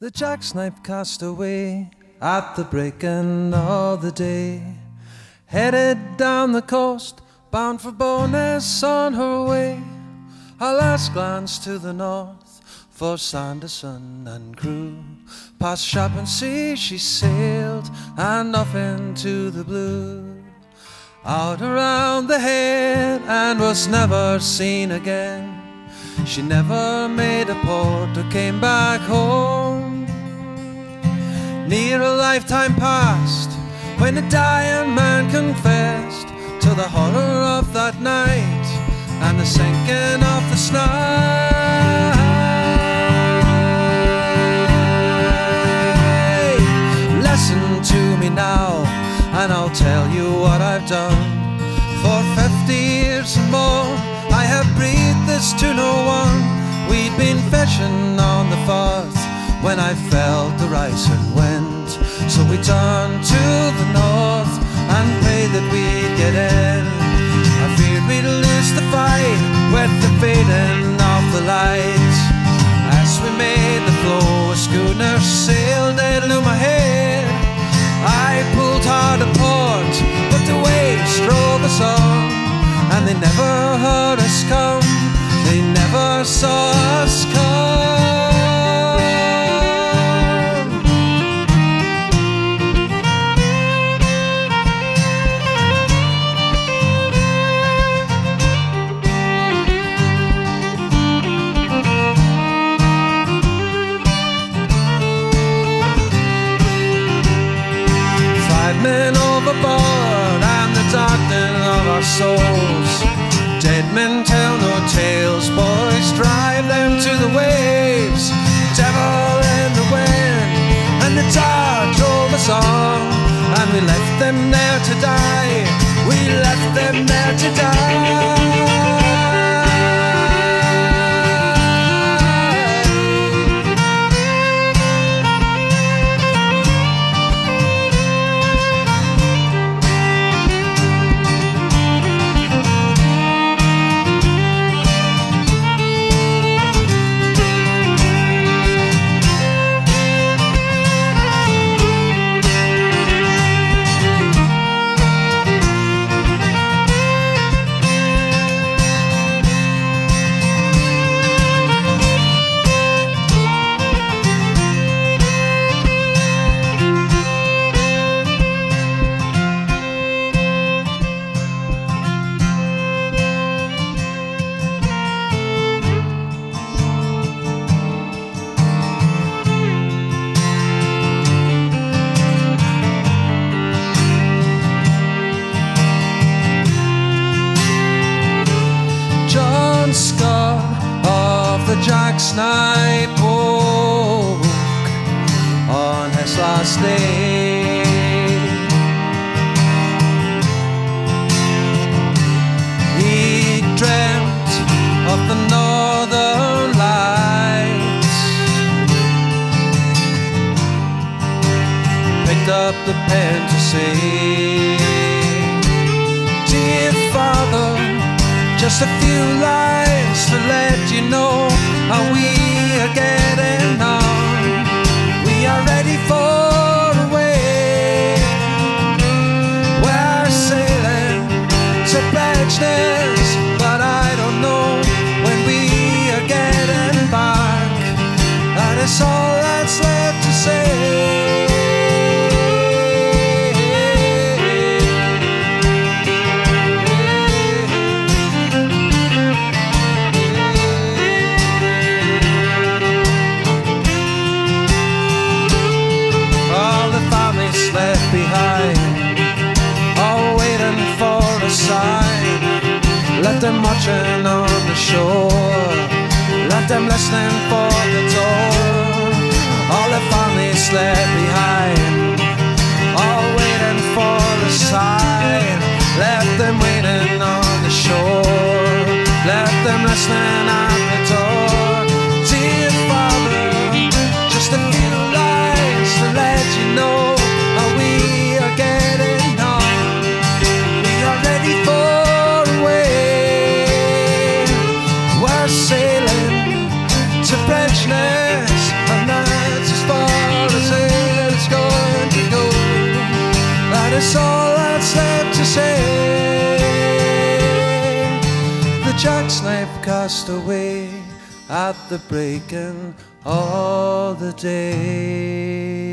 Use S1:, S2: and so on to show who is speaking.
S1: The jacksnipe cast away at the breaking of the day, headed down the coast, bound for Bo'ness on her way. Her last glance to the north for Sanderson and crew. Past Shaphansea she sailed, and off into the blue. Out around the head, and was never seen again. She never made a port or came back home. Near a lifetime passed, when a dying man confessed to the horror of that night and the sinking of the sky. Listen to me now, and I'll tell you what I've done. For 50 years and more I have breathed this to no one. We'd been fishing on the Firth when I felt the rising wind. So we turned to the north and prayed that we'd get in. I feared we'd lose the fight with the fading of the light. As we made the flow, a schooner sailed dead loom ahead. I pulled hard to port, but the waves drove us on, and they never heard us come, they never saw us come. 5 men overboard, and the darkening of our souls. Dead men tell no tales, boys, drive them to the waves. Devil in the wind, and the tide drove us on, and we left them there to die. We left them there to die. Jacksnipe woke on his last day. He dreamt of the northern lights, picked up the pen to say, "Dear Father, just a few lines to let you know how we are getting on. We are ready for a way. We're sailing to Bletchley, but I don't know when we are getting back. That is all that's left to say." Left behind, all waiting for a sign. Let them watching on the shore, let them listening for the door. All the families left behind, all waiting for a sign. Let them waiting on the shore, let them listening at the door. Dear Father, just a few lines to let you know we are getting on. We are ready for a way. We're sailing to Bletchley, and that's as far jacksnipe cast away at the breaking of the day.